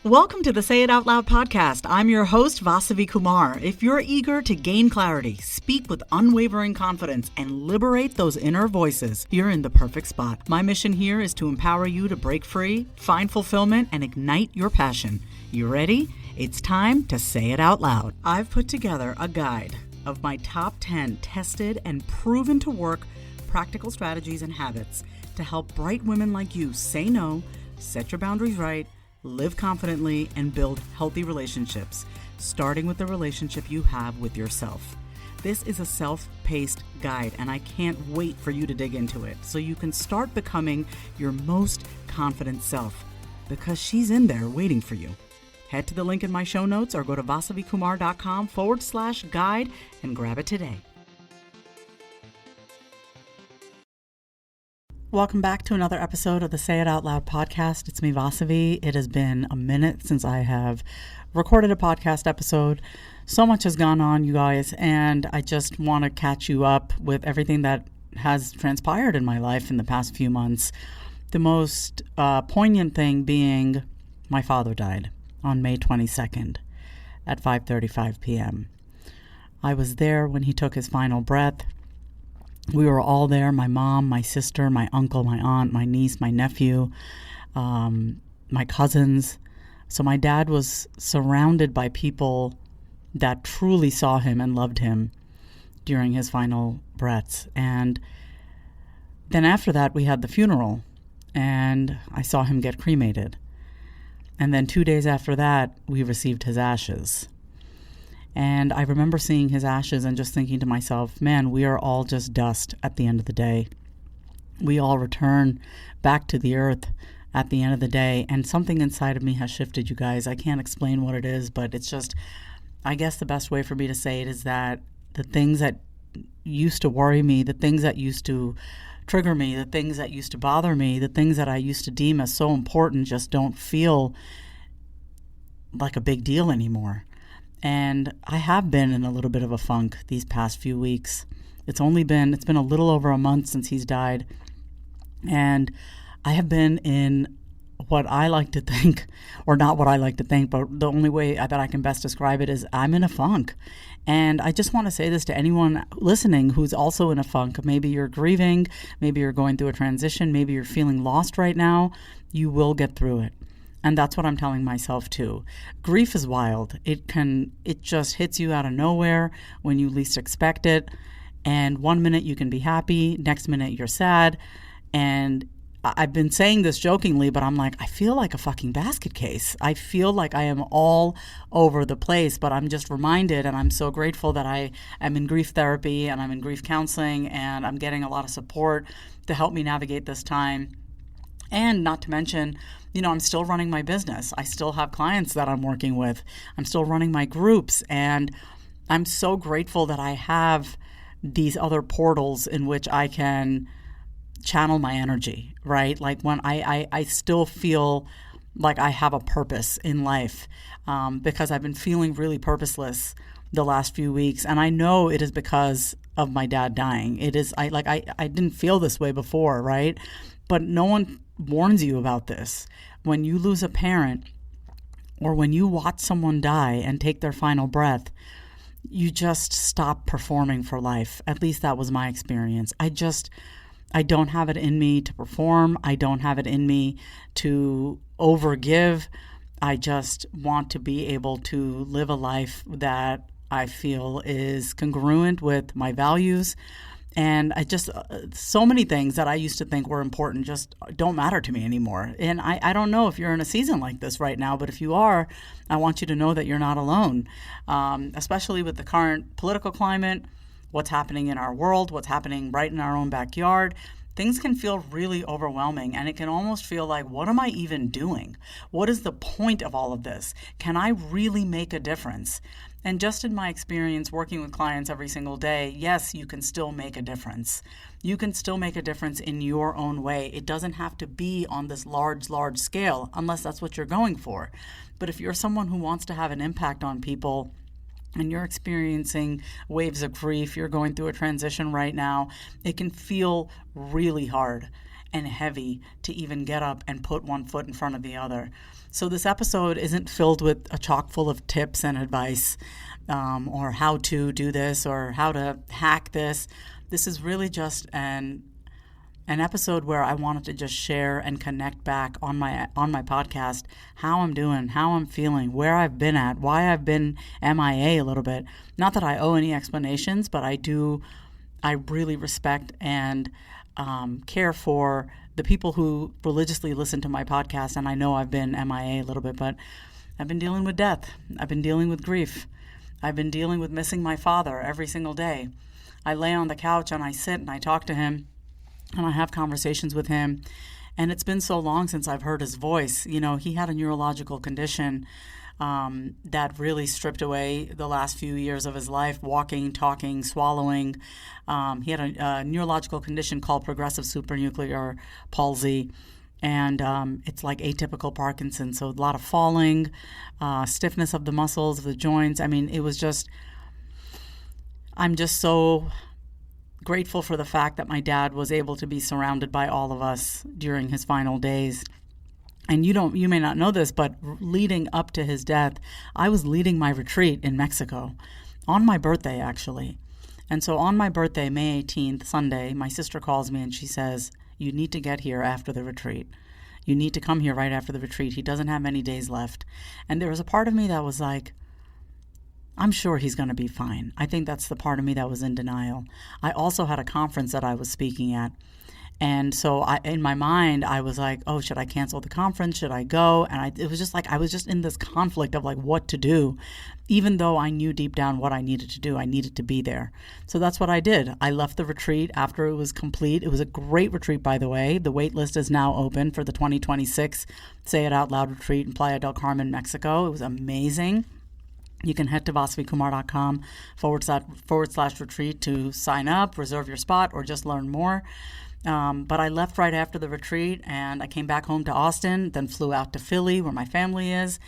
Welcome to the Say It Out Loud podcast. I'm your host, Vasavi Kumar. If you're eager to gain clarity, speak with unwavering confidence, and liberate those inner voices, you're in the perfect spot. My mission here is to empower you to break free, find fulfillment, and ignite your passion. You ready? It's time to say it out loud. I've put together a guide of my top 10 tested and proven to work practical strategies and habits to help bright women like you say no, set your boundaries right, live confidently, and build healthy relationships, starting with the relationship you have with yourself. This is a self-paced guide, and I can't wait for you to dig into it so you can start becoming your most confident self, because she's in there waiting for you. Head to the link in my show notes or go to vasavikumar.com/guide and grab it today. Welcome back to another episode of the Say It Out Loud podcast. It's me, Vasavi. It has been a minute since I have recorded a podcast episode. So much has gone on, you guys, and I just want to catch you up with everything that has transpired in my life in the past few months. The most poignant thing being my father died on May 22nd at 5:35 p.m. I was there when he took his final breath. We were all there, my mom, my sister, my uncle, my aunt, my niece, my nephew, my cousins. So my dad was surrounded by people that truly saw him and loved him during his final breaths. And then after that, we had the funeral, and I saw him get cremated. And then 2 days after that, we received his ashes. And I remember seeing his ashes and just thinking to myself, man, we are all just dust at the end of the day. We all return back to the earth at the end of the day. And something inside of me has shifted, you guys. I can't explain what it is, but it's just, I guess the best way for me to say it is that the things that used to worry me, the things that used to trigger me, the things that used to bother me, the things that I used to deem as so important just don't feel like a big deal anymore. And I have been in a little bit of a funk these past few weeks. It's been a little over a month since he's died. And I have been in what I like to think, or not what I like to think, but the only way that I can best describe it is I'm in a funk. And I just want to say this to anyone listening who's also in a funk. Maybe you're grieving, maybe you're going through a transition, maybe you're feeling lost right now. You will get through it. And that's what I'm telling myself too. Grief is wild. It just hits you out of nowhere when you least expect it. And one minute you can be happy, next minute you're sad. And I've been saying this jokingly, but I'm like, I feel like a fucking basket case. I feel like I am all over the place, but I'm just reminded, and I'm so grateful that I am in grief therapy and I'm in grief counseling, and I'm getting a lot of support to help me navigate this time. And not to mention, I'm still running my business. I still have clients that I'm working with. I'm still running my groups. And I'm so grateful that I have these other portals in which I can channel my energy, right? Like when I still feel like I have a purpose in life, because I've been feeling really purposeless the last few weeks. And I know it is because of my dad dying. I didn't feel this way before, right? But no one warns you about this. When you lose a parent, or when you watch someone die and take their final breath, you just stop performing for life. At least that was my experience. I don't have it in me to perform. I don't have it in me to overgive. I just want to be able to live a life that I feel is congruent with my values. And I just, so many things that I used to think were important just don't matter to me anymore. And I don't know if you're in a season like this right now, but if you are, I want you to know that you're not alone, especially with the current political climate, what's happening in our world, what's happening right in our own backyard. Things can feel really overwhelming, and it can almost feel like, what am I even doing? What is the point of all of this? Can I really make a difference? And just in my experience working with clients every single day, yes, you can still make a difference. You can still make a difference in your own way. It doesn't have to be on this large scale, unless that's what you're going for. But if you're someone who wants to have an impact on people, and you're experiencing waves of grief, you're going through a transition right now, it can feel really hard. and heavy to even get up and put one foot in front of the other. So this episode isn't filled with a chock full of tips and advice, or how to do this or how to hack this. This is really just an episode where I wanted to just share and connect back on my podcast how I'm doing, how I'm feeling, where I've been at, why I've been MIA a little bit. Not that I owe any explanations, but I really respect and care for the people who religiously listen to my podcast. And I know I've been MIA a little bit, but I've been dealing with death. I've been dealing with grief. I've been dealing with missing my father every single day. I lay on the couch and I sit and I talk to him and I have conversations with him. And it's been so long since I've heard his voice. You know, he had a neurological condition that really stripped away the last few years of his life, walking, talking, swallowing. He had a neurological condition called progressive supranuclear palsy. And it's like atypical Parkinson's. So a lot of falling, stiffness of the muscles, of the joints. I mean, it was just, I'm just so grateful for the fact that my dad was able to be surrounded by all of us during his final days. And you may not know this, but leading up to his death, I was leading my retreat in Mexico on my birthday, actually. And so on my birthday, May 18th, Sunday, my sister calls me and she says, "You need to get here after the retreat. You need to come here right after the retreat. He doesn't have many days left." And there was a part of me that was like, I'm sure he's going to be fine. I think that's the part of me that was in denial. I also had a conference that I was speaking at. And so in my mind, I was like, oh, should I cancel the conference? Should I go? And it was just like, I was just in this conflict of like what to do, even though I knew deep down what I needed to do. I needed to be there. So that's what I did. I left the retreat after it was complete. It was a great retreat, by the way. The wait list is now open for the 2026 Say It Out Loud retreat in Playa del Carmen, Mexico. It was amazing. You can head to vasavikumar.com / retreat to sign up, reserve your spot, or just learn more. But I left right after the retreat and I came back home to Austin, then flew out to Philly where my family is,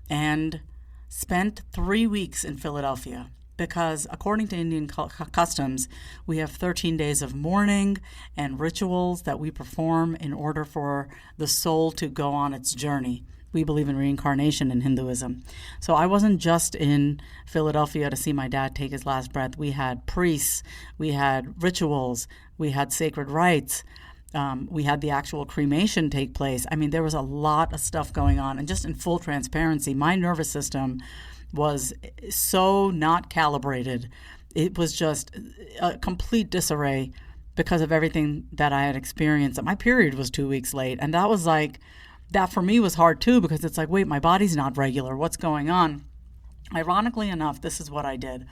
and spent 3 weeks in Philadelphia because according to Indian customs, we have 13 days of mourning and rituals that we perform in order for the soul to go on its journey. We believe in reincarnation in Hinduism. So I wasn't just in Philadelphia to see my dad take his last breath. We had priests, we had rituals, we had sacred rites, we had the actual cremation take place. I mean, there was a lot of stuff going on. And just in full transparency, my nervous system was so not calibrated. It was just a complete disarray because of everything that I had experienced. My period was 2 weeks late. And that was like, that for me was hard too, because it's like, wait, my body's not regular. What's going on? Ironically enough, this is what I did.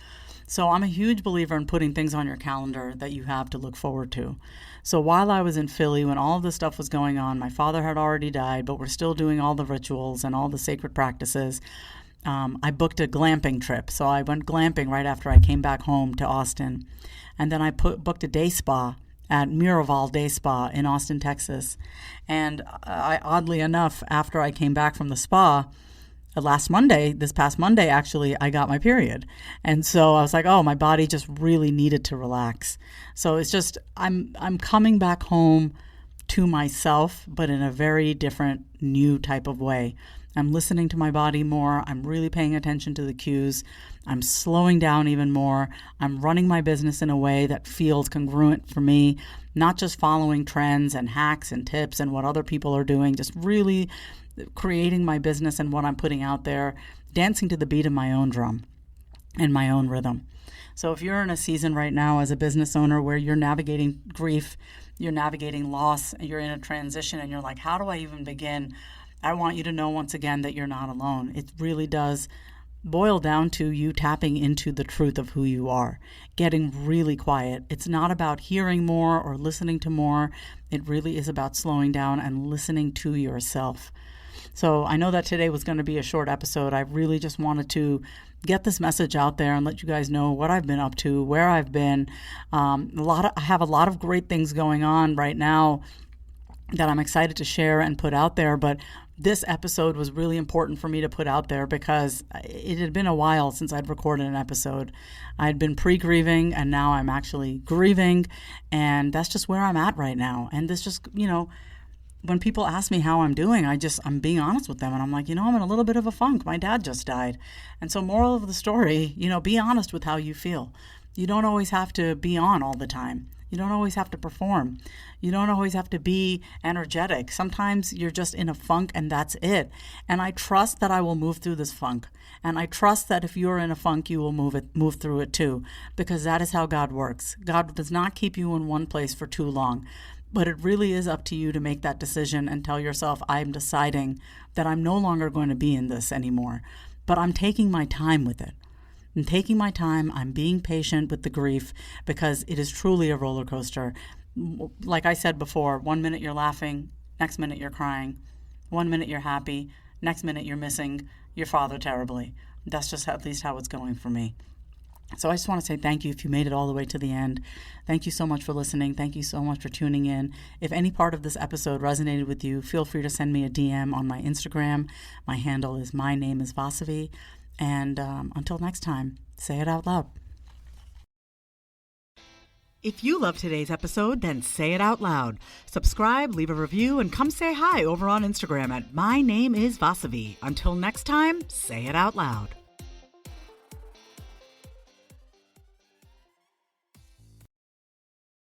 So I'm a huge believer in putting things on your calendar that you have to look forward to. So while I was in Philly, when all of this stuff was going on, my father had already died, but we're still doing all the rituals and all the sacred practices. I booked a glamping trip. So I went glamping right after I came back home to Austin. And then I booked a day spa at Miraval Day Spa in Austin, Texas. And oddly enough, after I came back from the spa, this past Monday, actually, I got my period. And so I was like, oh, my body just really needed to relax. So it's just, I'm coming back home to myself, but in a very different, new type of way. I'm listening to my body more. I'm really paying attention to the cues. I'm slowing down even more. I'm running my business in a way that feels congruent for me, not just following trends and hacks and tips and what other people are doing, just really creating my business and what I'm putting out there, dancing to the beat of my own drum and my own rhythm. So if you're in a season right now as a business owner where you're navigating grief, you're navigating loss, you're in a transition and you're like, how do I even begin? I want you to know once again that you're not alone. It really does boil down to you tapping into the truth of who you are, getting really quiet. It's not about hearing more or listening to more. It really is about slowing down and listening to yourself. So I know that today was going to be a short episode. I really just wanted to get this message out there and let you guys know what I've been up to, where I've been. I have a lot of great things going on right now that I'm excited to share and put out there. But this episode was really important for me to put out there because it had been a while since I'd recorded an episode. I'd been pre-grieving and now I'm actually grieving, and that's just where I'm at right now. And this just, when people ask me how I'm doing, I'm being honest with them, and I'm like, I'm in a little bit of a funk. My dad just died. And so moral of the story, be honest with how you feel. You don't always have to be on all the time. You don't always have to perform. You don't always have to be energetic. Sometimes you're just in a funk and that's it. And I trust that I will move through this funk. And I trust that if you're in a funk, you will move through it too, because that is how God works. God does not keep you in one place for too long. But it really is up to you to make that decision and tell yourself, I'm deciding that I'm no longer going to be in this anymore. But I'm taking my time with it. I'm taking my time. I'm being patient with the grief because it is truly a roller coaster. Like I said before, 1 minute you're laughing, next minute you're crying. 1 minute you're happy, next minute you're missing your father terribly. That's just at least how it's going for me. So I just want to say thank you if you made it all the way to the end. Thank you so much for listening. Thank you so much for tuning in. If any part of this episode resonated with you, feel free to send me a DM on my Instagram. My handle is my name is Vasavi. And until next time, say it out loud. If you love today's episode, then say it out loud. Subscribe, leave a review, and come say hi over on Instagram at my name is Vasavi. Until next time, say it out loud.